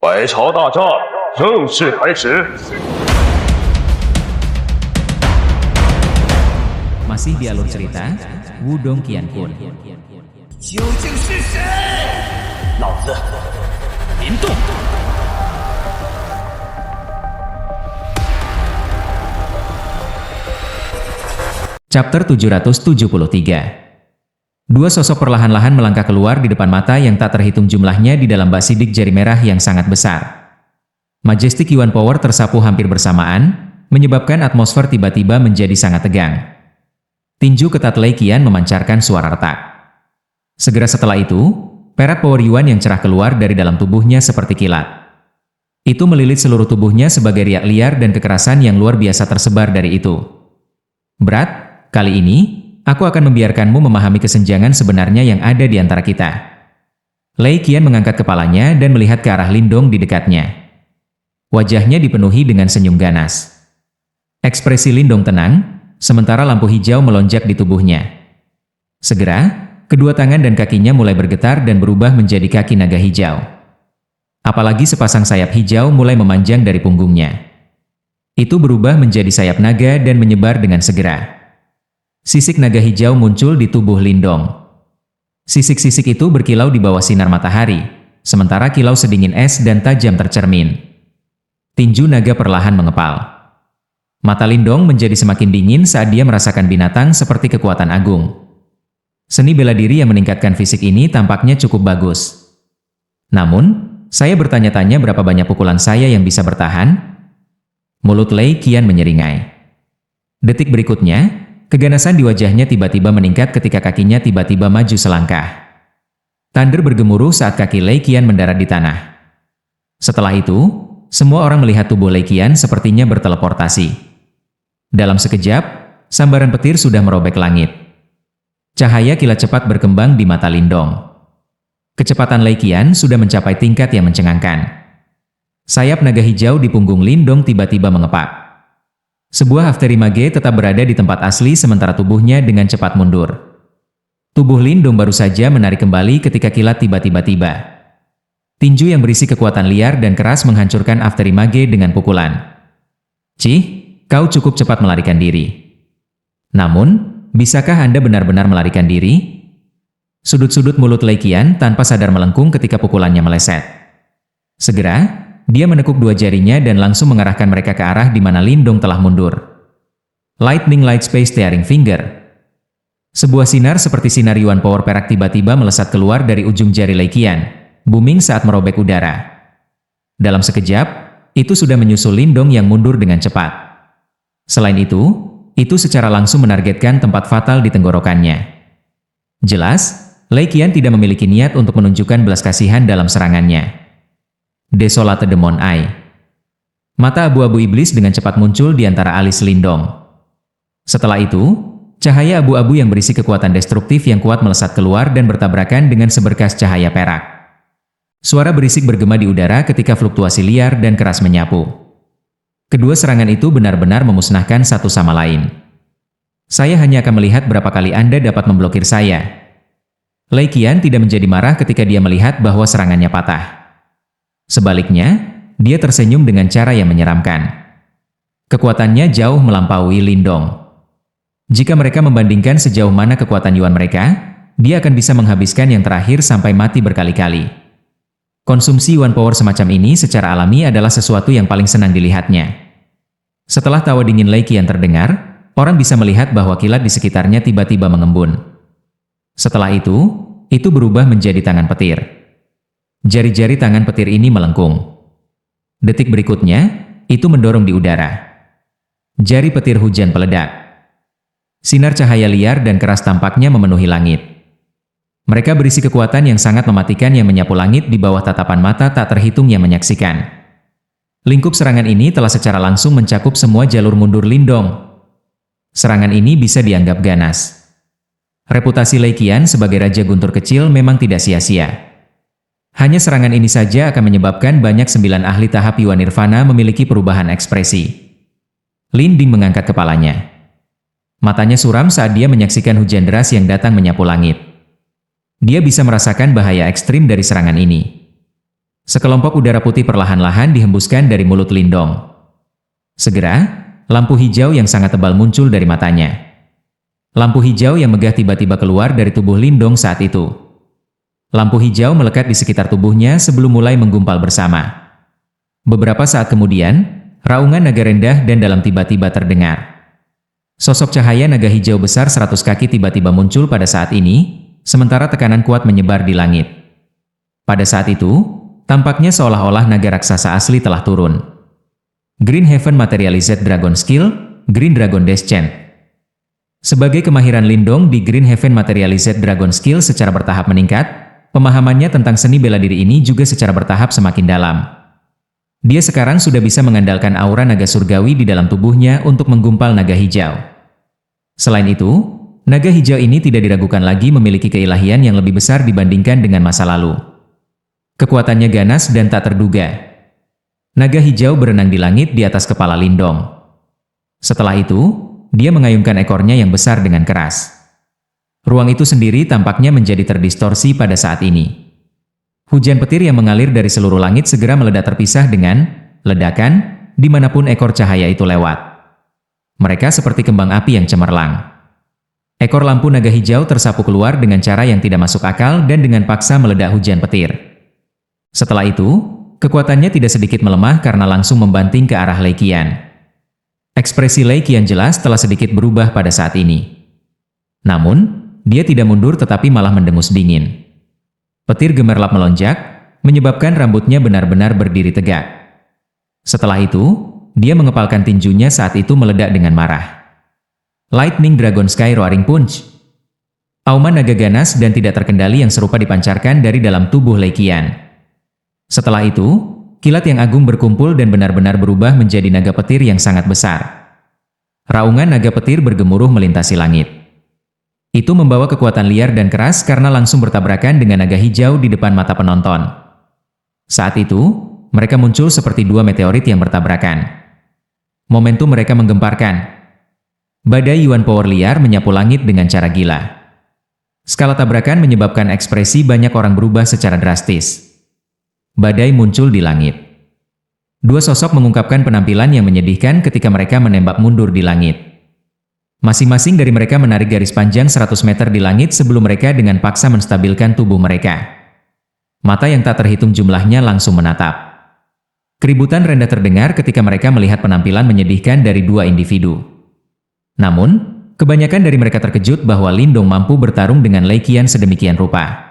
百朝大战正式开始。 Masih di alur cerita Wudong Qianpun. 究竟是谁？老子林动。 Chapter 773. Dua sosok perlahan-lahan melangkah keluar di depan mata yang tak terhitung jumlahnya di dalam bak sidik jari merah yang sangat besar. Majestic Yuan Power tersapu hampir bersamaan, menyebabkan atmosfer tiba-tiba menjadi sangat tegang. Tinju ketat Lei Qian memancarkan suara retak. Segera setelah itu, perak Power Yuan yang cerah keluar dari dalam tubuhnya seperti kilat. Itu melilit seluruh tubuhnya sebagai riak liar dan kekerasan yang luar biasa tersebar dari itu. Berat, kali ini, aku akan membiarkanmu memahami kesenjangan sebenarnya yang ada di antara kita. Lei Qian mengangkat kepalanya dan melihat ke arah Lindong di dekatnya. Wajahnya dipenuhi dengan senyum ganas. Ekspresi Lindong tenang, sementara lampu hijau melonjak di tubuhnya. Segera, kedua tangan dan kakinya mulai bergetar dan berubah menjadi kaki naga hijau. Apalagi sepasang sayap hijau mulai memanjang dari punggungnya. Itu berubah menjadi sayap naga dan menyebar dengan segera. Sisik naga hijau muncul di tubuh Lindong. Sisik-sisik itu berkilau di bawah sinar matahari, sementara kilau sedingin es dan tajam tercermin. Tinju naga perlahan mengepal. Mata Lindong menjadi semakin dingin saat dia merasakan binatang seperti kekuatan agung. Seni bela diri yang meningkatkan fisik ini tampaknya cukup bagus. Namun, saya bertanya-tanya berapa banyak pukulan saya yang bisa bertahan? Mulut Lei Qian menyeringai. Detik berikutnya, keganasan di wajahnya tiba-tiba meningkat ketika kakinya tiba-tiba maju selangkah. Thunder bergemuruh saat kaki Lei Qian mendarat di tanah. Setelah itu, semua orang melihat tubuh Lei Qian sepertinya berteleportasi. Dalam sekejap, sambaran petir sudah merobek langit. Cahaya kilat cepat berkembang di mata Lindong. Kecepatan Lei Qian sudah mencapai tingkat yang mencengangkan. Sayap naga hijau di punggung Lindong tiba-tiba mengepak. Sebuah Hafterimage tetap berada di tempat asli sementara tubuhnya dengan cepat mundur. Tubuh Lindong baru saja menarik kembali ketika kilat tiba-tiba tiba. Tinju yang berisi kekuatan liar dan keras menghancurkan Hafterimage dengan pukulan. Cih, kau cukup cepat melarikan diri. Namun, bisakah Anda benar-benar melarikan diri? Sudut-sudut mulut Lei Qian tanpa sadar melengkung ketika pukulannya meleset. Segera, dia menekuk dua jarinya dan langsung mengarahkan mereka ke arah di mana Lindong telah mundur. Lightning Light Space Tearing Finger. Sebuah sinar seperti sinar Yuan Power perak tiba-tiba melesat keluar dari ujung jari Lei Qian, booming saat merobek udara. Dalam sekejap, itu sudah menyusul Lindong yang mundur dengan cepat. Selain itu secara langsung menargetkan tempat fatal di tenggorokannya. Jelas, Lei Qian tidak memiliki niat untuk menunjukkan belas kasihan dalam serangannya. Desolate Demon Eye. Mata abu-abu iblis dengan cepat muncul di antara alis Lindong. Setelah itu, cahaya abu-abu yang berisi kekuatan destruktif yang kuat melesat keluar dan bertabrakan dengan seberkas cahaya perak. Suara berisik bergema di udara ketika fluktuasi liar dan keras menyapu. Kedua serangan itu benar-benar memusnahkan satu sama lain. Saya hanya akan melihat berapa kali Anda dapat memblokir saya. Lei Qian tidak menjadi marah ketika dia melihat bahwa serangannya patah. Sebaliknya, dia tersenyum dengan cara yang menyeramkan. Kekuatannya jauh melampaui Lindong. Jika mereka membandingkan sejauh mana kekuatan Yuan mereka, dia akan bisa menghabiskan yang terakhir sampai mati berkali-kali. Konsumsi Yuan Power semacam ini secara alami adalah sesuatu yang paling senang dilihatnya. Setelah tawa dingin Lei Qian terdengar, orang bisa melihat bahwa kilat di sekitarnya tiba-tiba mengembun. Setelah itu berubah menjadi tangan petir. Jari-jari tangan petir ini melengkung. Detik berikutnya, itu mendorong di udara. Jari petir hujan peledak. Sinar cahaya liar dan keras tampaknya memenuhi langit. Mereka berisi kekuatan yang sangat mematikan yang menyapu langit di bawah tatapan mata tak terhitung yang menyaksikan. Lingkup serangan ini telah secara langsung mencakup semua jalur mundur Lindong. Serangan ini bisa dianggap ganas. Reputasi Lei Qian sebagai Raja Guntur kecil memang tidak sia-sia. Hanya serangan ini saja akan menyebabkan banyak 9 ahli tahap Yuan Nirvana memiliki perubahan ekspresi. Linding mengangkat kepalanya. Matanya suram saat dia menyaksikan hujan deras yang datang menyapu langit. Dia bisa merasakan bahaya ekstrim dari serangan ini. Sekelompok udara putih perlahan-lahan dihembuskan dari mulut Lindong. Segera, lampu hijau yang sangat tebal muncul dari matanya. Lampu hijau yang megah tiba-tiba keluar dari tubuh Lindong saat itu. Lampu hijau melekat di sekitar tubuhnya sebelum mulai menggumpal bersama. Beberapa saat kemudian, raungan naga rendah dan dalam tiba-tiba terdengar. Sosok cahaya naga hijau besar 100 kaki tiba-tiba muncul pada saat ini, sementara tekanan kuat menyebar di langit. Pada saat itu, tampaknya seolah-olah naga raksasa asli telah turun. Green Heaven Materialized Dragon Skill, Green Dragon Descent. Sebagai kemahiran Lindong di Green Heaven Materialized Dragon Skill secara bertahap meningkat, pemahamannya tentang seni bela diri ini juga secara bertahap semakin dalam. Dia sekarang sudah bisa mengandalkan aura naga surgawi di dalam tubuhnya untuk menggumpal naga hijau. Selain itu, naga hijau ini tidak diragukan lagi memiliki keilahian yang lebih besar dibandingkan dengan masa lalu. Kekuatannya ganas dan tak terduga. Naga hijau berenang di langit di atas kepala Lindong. Setelah itu, dia mengayunkan ekornya yang besar dengan keras. Ruang itu sendiri tampaknya menjadi terdistorsi pada saat ini. Hujan petir yang mengalir dari seluruh langit segera meledak terpisah dengan ledakan dimanapun ekor cahaya itu lewat. Mereka seperti kembang api yang cemerlang. Ekor lampu naga hijau tersapu keluar dengan cara yang tidak masuk akal dan dengan paksa meledak hujan petir. Setelah itu, kekuatannya tidak sedikit melemah karena langsung membanting ke arah Lei Qian. Ekspresi Lei Qian jelas telah sedikit berubah pada saat ini. Namun, dia tidak mundur tetapi malah mendengus dingin. Petir gemerlap melonjak, menyebabkan rambutnya benar-benar berdiri tegak. Setelah itu, dia mengepalkan tinjunya saat itu meledak dengan marah. Lightning Dragon Sky Roaring Punch. Auman naga ganas dan tidak terkendali yang serupa dipancarkan dari dalam tubuh Lei Qian. Setelah itu, kilat yang agung berkumpul dan benar-benar berubah menjadi naga petir yang sangat besar. Raungan naga petir bergemuruh melintasi langit. Itu membawa kekuatan liar dan keras karena langsung bertabrakan dengan naga hijau di depan mata penonton. Saat itu, mereka muncul seperti dua meteorit yang bertabrakan. Momentum mereka menggemparkan. Badai Yuan Power liar menyapu langit dengan cara gila. Skala tabrakan menyebabkan ekspresi banyak orang berubah secara drastis. Badai muncul di langit. Dua sosok mengungkapkan penampilan yang menyedihkan ketika mereka menembak mundur di langit. Masing-masing dari mereka menarik garis panjang 100 meter di langit sebelum mereka dengan paksa menstabilkan tubuh mereka. Mata yang tak terhitung jumlahnya langsung menatap. Keributan rendah terdengar ketika mereka melihat penampilan menyedihkan dari dua individu. Namun, kebanyakan dari mereka terkejut bahwa Lindong mampu bertarung dengan Lei Qian sedemikian rupa.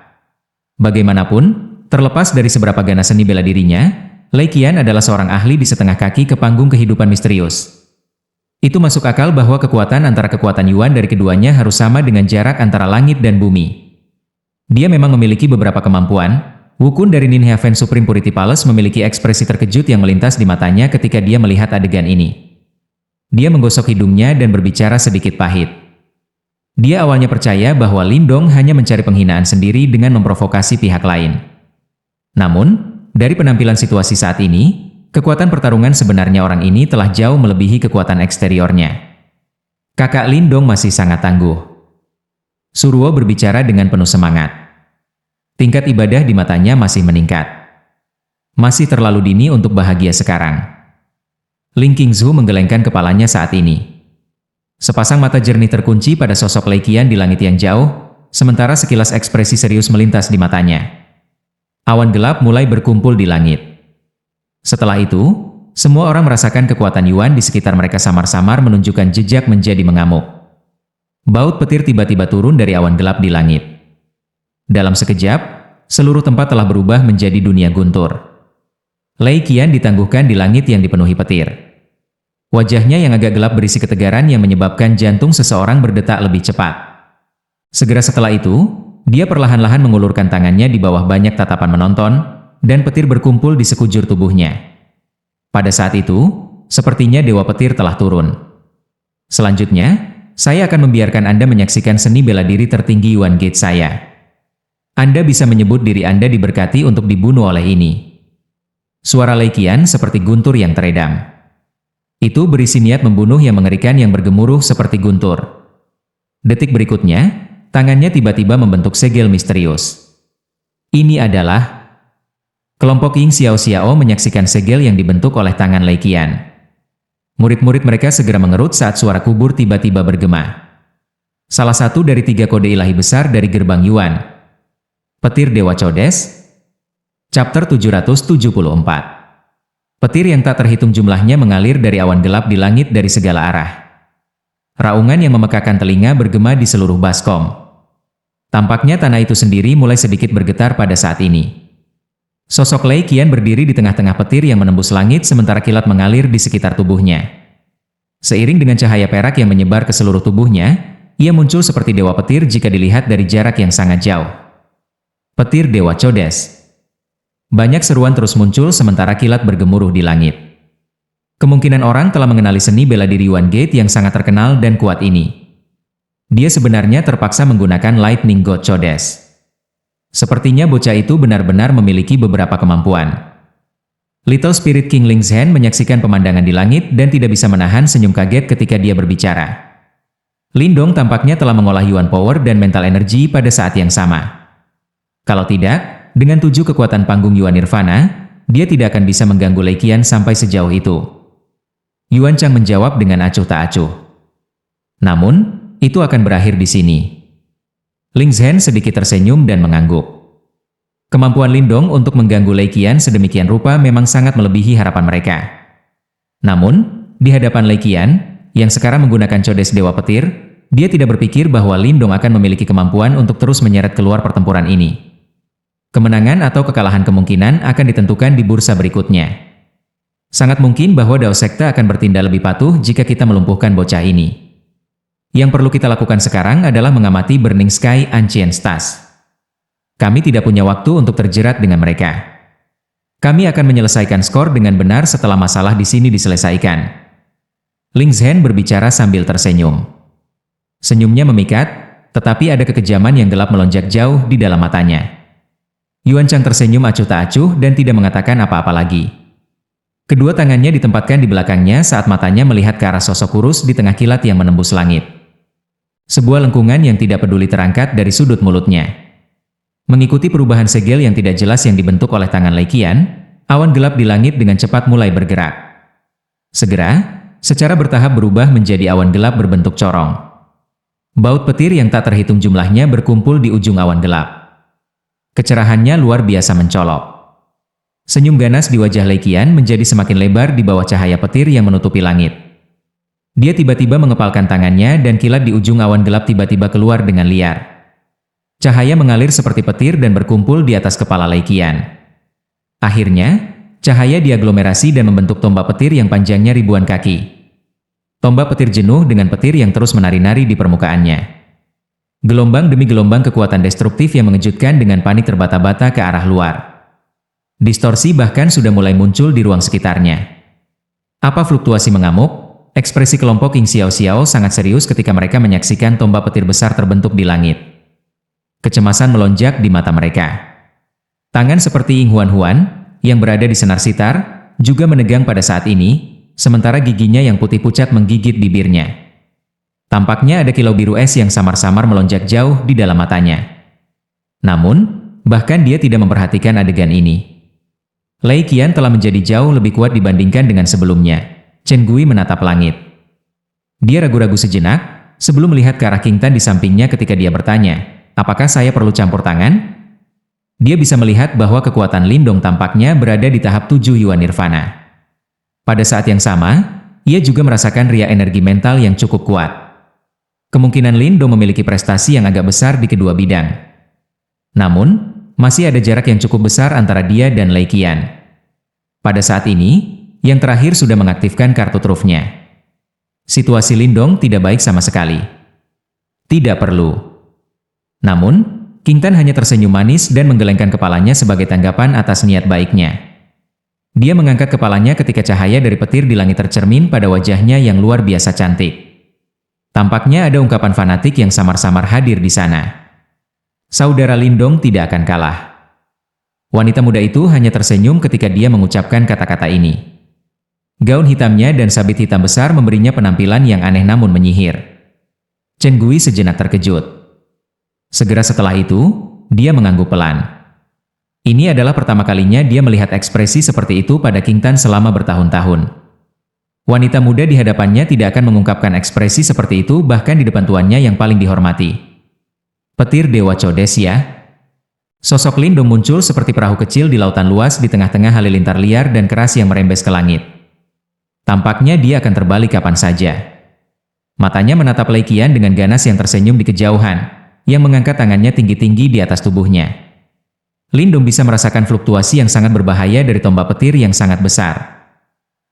Bagaimanapun, terlepas dari seberapa ganas seni bela dirinya, Lei Qian adalah seorang ahli di setengah kaki ke panggung kehidupan misterius. Itu masuk akal bahwa kekuatan antara kekuatan Yuan dari keduanya harus sama dengan jarak antara langit dan bumi. Dia memang memiliki beberapa kemampuan. Wukun dari Nin Heaven Supreme Purity Palace memiliki ekspresi terkejut yang melintas di matanya ketika dia melihat adegan ini. Dia menggosok hidungnya dan berbicara sedikit pahit. Dia awalnya percaya bahwa Lindong hanya mencari penghinaan sendiri dengan memprovokasi pihak lain. Namun, dari penampilan situasi saat ini, kekuatan pertarungan sebenarnya orang ini telah jauh melebihi kekuatan eksteriornya. Kakak Lindong masih sangat tangguh. Suruo berbicara dengan penuh semangat. Tingkat ibadah di matanya masih meningkat. Masih terlalu dini untuk bahagia sekarang. Ling Qingzu menggelengkan kepalanya saat ini. Sepasang mata jernih terkunci pada sosok Lei Qian di langit yang jauh, sementara sekilas ekspresi serius melintas di matanya. Awan gelap mulai berkumpul di langit. Setelah itu, semua orang merasakan kekuatan Yuan di sekitar mereka samar-samar menunjukkan jejak menjadi mengamuk. Baut petir tiba-tiba turun dari awan gelap di langit. Dalam sekejap, seluruh tempat telah berubah menjadi dunia guntur. Lei Qian ditangguhkan di langit yang dipenuhi petir. Wajahnya yang agak gelap berisi ketegaran yang menyebabkan jantung seseorang berdetak lebih cepat. Segera setelah itu, dia perlahan-lahan mengulurkan tangannya di bawah banyak tatapan menonton, dan petir berkumpul di sekujur tubuhnya. Pada saat itu, sepertinya Dewa Petir telah turun. Selanjutnya, saya akan membiarkan Anda menyaksikan seni bela diri tertinggi Yuan Gate saya. Anda bisa menyebut diri Anda diberkati untuk dibunuh oleh ini. Suara Lei Qian seperti guntur yang teredam. Itu berisi niat membunuh yang mengerikan yang bergemuruh seperti guntur. Detik berikutnya, tangannya tiba-tiba membentuk segel misterius. Ini adalah Kelompok Ying Xiao Xiao menyaksikan segel yang dibentuk oleh tangan Lei Qian. Murid-murid mereka segera mengerut saat suara kubur tiba-tiba bergema. Salah satu dari 3 kode ilahi besar dari gerbang Yuan. Petir Dewa Codes. Chapter 774. Petir yang tak terhitung jumlahnya mengalir dari awan gelap di langit dari segala arah. Raungan yang memekakan telinga bergema di seluruh baskom. Tampaknya tanah itu sendiri mulai sedikit bergetar pada saat ini. Sosok Lei Qian berdiri di tengah-tengah petir yang menembus langit sementara kilat mengalir di sekitar tubuhnya. Seiring dengan cahaya perak yang menyebar ke seluruh tubuhnya, ia muncul seperti dewa petir jika dilihat dari jarak yang sangat jauh. Petir Dewa Codes. Banyak seruan terus muncul sementara kilat bergemuruh di langit. Kemungkinan orang telah mengenali seni bela diri Yuan Gate yang sangat terkenal dan kuat ini. Dia sebenarnya terpaksa menggunakan Lightning God Codes. Sepertinya bocah itu benar-benar memiliki beberapa kemampuan. Little Spirit King Ling Zhen menyaksikan pemandangan di langit dan tidak bisa menahan senyum kaget ketika dia berbicara. Lindong tampaknya telah mengolah Yuan Power dan Mental Energy pada saat yang sama. Kalau tidak, dengan 7 kekuatan panggung Yuan Nirvana, dia tidak akan bisa mengganggu Lei Qian sampai sejauh itu. Yuan Chang menjawab dengan acuh tak acuh. Namun, itu akan berakhir di sini. Ling Zhen sedikit tersenyum dan mengangguk. Kemampuan Lindong untuk mengganggu Lei Qian sedemikian rupa memang sangat melebihi harapan mereka. Namun, di hadapan Lei Qian, yang sekarang menggunakan Codes Dewa Petir, dia tidak berpikir bahwa Lindong akan memiliki kemampuan untuk terus menyeret keluar pertempuran ini. Kemenangan atau kekalahan kemungkinan akan ditentukan di bursa berikutnya. Sangat mungkin bahwa Dao Sekte akan bertindak lebih patuh jika kita melumpuhkan bocah ini. Yang perlu kita lakukan sekarang adalah mengamati Burning Sky Ancient Stars. Kami tidak punya waktu untuk terjerat dengan mereka. Kami akan menyelesaikan skor dengan benar setelah masalah di sini diselesaikan. Ling Zhen berbicara sambil tersenyum. Senyumnya memikat, tetapi ada kekejaman yang gelap melonjak jauh di dalam matanya. Yuan Chang tersenyum acuh tak acuh dan tidak mengatakan apa-apa lagi. Kedua tangannya ditempatkan di belakangnya saat matanya melihat ke arah sosok kurus di tengah kilat yang menembus langit. Sebuah lengkungan yang tidak peduli terangkat dari sudut mulutnya. Mengikuti perubahan segel yang tidak jelas yang dibentuk oleh tangan Lei Qian, awan gelap di langit dengan cepat mulai bergerak. Segera, secara bertahap berubah menjadi awan gelap berbentuk corong. Baut petir yang tak terhitung jumlahnya berkumpul di ujung awan gelap. Kecerahannya luar biasa mencolok. Senyum ganas di wajah Lei Qian menjadi semakin lebar di bawah cahaya petir yang menutupi langit. Dia tiba-tiba mengepalkan tangannya dan kilat di ujung awan gelap tiba-tiba keluar dengan liar. Cahaya mengalir seperti petir dan berkumpul di atas kepala Lei Qian. Akhirnya, cahaya diaglomerasi dan membentuk tombak petir yang panjangnya ribuan kaki. Tombak petir jenuh dengan petir yang terus menari-nari di permukaannya. Gelombang demi gelombang kekuatan destruktif yang mengejutkan dengan panik terbata-bata ke arah luar. Distorsi bahkan sudah mulai muncul di ruang sekitarnya. Apa fluktuasi mengamuk? Ekspresi kelompok Ying Xiao Xiao sangat serius ketika mereka menyaksikan tombak petir besar terbentuk di langit. Kecemasan melonjak di mata mereka. Tangan seperti Ying Huan Huan, yang berada di senar sitar, juga menegang pada saat ini, sementara giginya yang putih pucat menggigit bibirnya. Tampaknya ada kilau biru es yang samar-samar melonjak jauh di dalam matanya. Namun, bahkan dia tidak memperhatikan adegan ini. Lei Qian telah menjadi jauh lebih kuat dibandingkan dengan sebelumnya. Chen Gui menatap langit. Dia ragu-ragu sejenak, sebelum melihat ke arah King Tan di sampingnya ketika dia bertanya, apakah saya perlu campur tangan? Dia bisa melihat bahwa kekuatan Lindong tampaknya berada di tahap 7 Yuan Nirvana. Pada saat yang sama, ia juga merasakan ria energi mental yang cukup kuat. Kemungkinan Lindong memiliki prestasi yang agak besar di kedua bidang. Namun, masih ada jarak yang cukup besar antara dia dan Lei Qian. Pada saat ini, yang terakhir sudah mengaktifkan kartu trufnya. Situasi Lindong tidak baik sama sekali. Tidak perlu. Namun, King Tan hanya tersenyum manis dan menggelengkan kepalanya sebagai tanggapan atas niat baiknya. Dia mengangkat kepalanya ketika cahaya dari petir di langit tercermin pada wajahnya yang luar biasa cantik. Tampaknya ada ungkapan fanatik yang samar-samar hadir di sana. Saudara Lindong tidak akan kalah. Wanita muda itu hanya tersenyum ketika dia mengucapkan kata-kata ini. Gaun hitamnya dan sabit hitam besar memberinya penampilan yang aneh namun menyihir. Chen Gui sejenak terkejut. Segera setelah itu, dia mengangguk pelan. Ini adalah pertama kalinya dia melihat ekspresi seperti itu pada King Tan selama bertahun-tahun. Wanita muda di hadapannya tidak akan mengungkapkan ekspresi seperti itu bahkan di depan tuannya yang paling dihormati. Petir Dewa Codes ya. Sosok Lin Dong muncul seperti perahu kecil di lautan luas di tengah-tengah halilintar liar dan keras yang merembes ke langit. Tampaknya dia akan terbalik kapan saja. Matanya menatap Lei Qian dengan ganas yang tersenyum di kejauhan, yang mengangkat tangannya tinggi-tinggi di atas tubuhnya. Lin Dong bisa merasakan fluktuasi yang sangat berbahaya dari tombak petir yang sangat besar.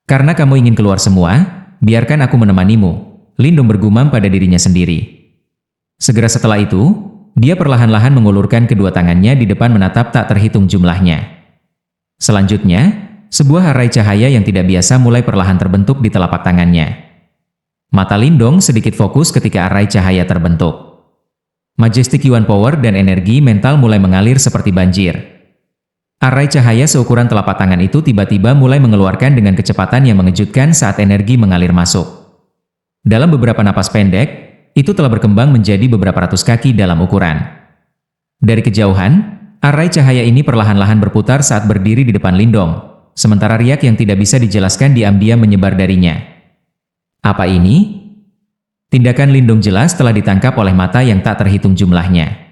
Karena kamu ingin keluar semua, biarkan aku menemanimu, Lin Dong bergumam pada dirinya sendiri. Segera setelah itu, dia perlahan-lahan mengulurkan kedua tangannya di depan menatap tak terhitung jumlahnya. Selanjutnya, sebuah harai cahaya yang tidak biasa mulai perlahan terbentuk di telapak tangannya. Mata Lin Dong sedikit fokus ketika harai cahaya terbentuk. Majestic Yuan Power dan energi mental mulai mengalir seperti banjir. Harai cahaya seukuran telapak tangan itu tiba-tiba mulai mengeluarkan dengan kecepatan yang mengejutkan saat energi mengalir masuk. Dalam beberapa napas pendek, itu telah berkembang menjadi beberapa ratus kaki dalam ukuran. Dari kejauhan, harai cahaya ini perlahan-lahan berputar saat berdiri di depan Lin Dong, sementara riak yang tidak bisa dijelaskan diam-diam menyebar darinya. Apa ini? Tindakan Lin Dong jelas telah ditangkap oleh mata yang tak terhitung jumlahnya.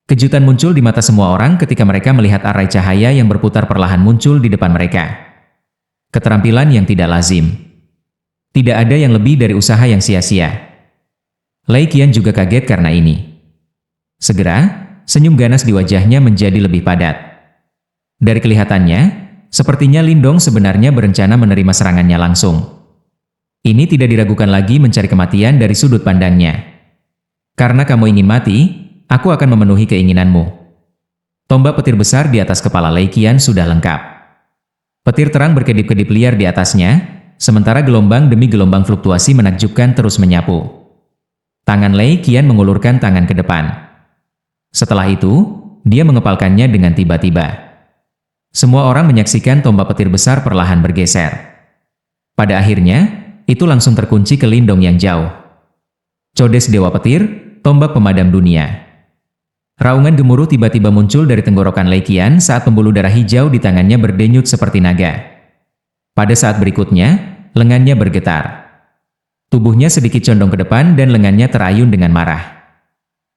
Kejutan muncul di mata semua orang ketika mereka melihat harai cahaya yang berputar perlahan muncul di depan mereka. Keterampilan yang tidak lazim. Tidak ada yang lebih dari usaha yang sia-sia. Lei Qian juga kaget karena ini. Segera, senyum ganas di wajahnya menjadi lebih padat. Dari kelihatannya, sepertinya Lin Dong sebenarnya berencana menerima serangannya langsung. Ini tidak diragukan lagi mencari kematian dari sudut pandangnya. Karena kamu ingin mati, aku akan memenuhi keinginanmu. Tombak petir besar di atas kepala Lei Qian sudah lengkap. Petir terang berkedip-kedip liar di atasnya, sementara gelombang demi gelombang fluktuasi menakjubkan terus menyapu. Tangan Lei Qian mengulurkan tangan ke depan. Setelah itu, dia mengepalkannya dengan tiba-tiba. Semua orang menyaksikan tombak petir besar perlahan bergeser. Pada akhirnya, itu langsung terkunci ke Lin Dong yang jauh. Codes Dewa Petir, tombak pemadam dunia. Raungan gemuruh tiba-tiba muncul dari tenggorokan Lei Qian saat pembuluh darah hijau di tangannya berdenyut seperti naga. Pada saat berikutnya, lengannya bergetar. Tubuhnya sedikit condong ke depan dan lengannya terayun dengan marah.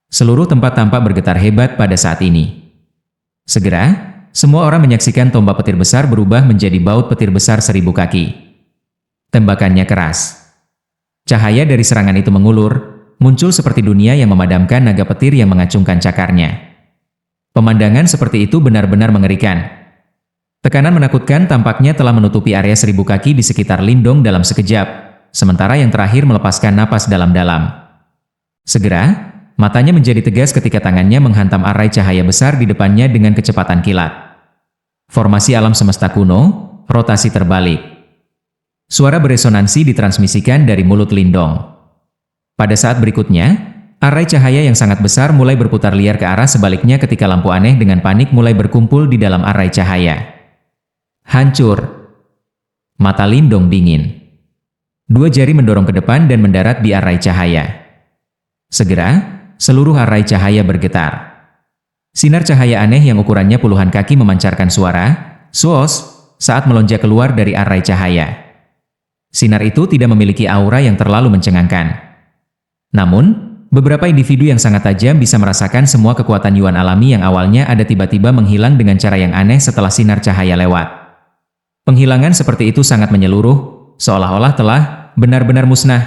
Seluruh tempat tampak bergetar hebat pada saat ini. Segera, semua orang menyaksikan tombak petir besar berubah menjadi baut petir besar 1000 kaki. Tembakannya keras. Cahaya dari serangan itu mengulur, muncul seperti dunia yang memadamkan naga petir yang mengacungkan cakarnya. Pemandangan seperti itu benar-benar mengerikan. Tekanan menakutkan tampaknya telah menutupi area 1000 kaki di sekitar Lin Dong dalam sekejap. Sementara yang terakhir melepaskan napas dalam-dalam. Segera, matanya menjadi tegas ketika tangannya menghantam arai cahaya besar di depannya dengan kecepatan kilat. Formasi alam semesta kuno, rotasi terbalik. Suara beresonansi ditransmisikan dari mulut Lin Dong. Pada saat berikutnya, arai cahaya yang sangat besar mulai berputar liar ke arah sebaliknya ketika lampu aneh dengan panik mulai berkumpul di dalam arai cahaya. Hancur. Mata Lin Dong dingin. Dua jari mendorong ke depan dan mendarat di arai cahaya. Segera, seluruh arai cahaya bergetar. Sinar cahaya aneh yang ukurannya puluhan kaki memancarkan suara, "Suos," saat melonjak keluar dari arai cahaya. Sinar itu tidak memiliki aura yang terlalu mencengangkan. Namun, beberapa individu yang sangat tajam bisa merasakan semua kekuatan Yuan alami yang awalnya ada tiba-tiba menghilang dengan cara yang aneh setelah sinar cahaya lewat. Penghilangan seperti itu sangat menyeluruh, seolah-olah telah benar-benar musnah.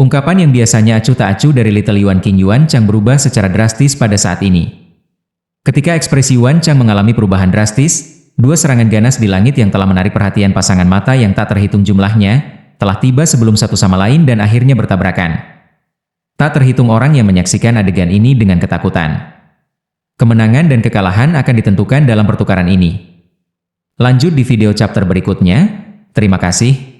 Ungkapan yang biasanya acuh tak acuh dari Little Yuan King Yuan Chang berubah secara drastis pada saat ini. Ketika ekspresi Yuan Chang mengalami perubahan drastis, dua serangan ganas di langit yang telah menarik perhatian pasangan mata yang tak terhitung jumlahnya, telah tiba sebelum satu sama lain dan akhirnya bertabrakan. Tak terhitung orang yang menyaksikan adegan ini dengan ketakutan. Kemenangan dan kekalahan akan ditentukan dalam pertukaran ini. Lanjut di video chapter berikutnya. Terima kasih.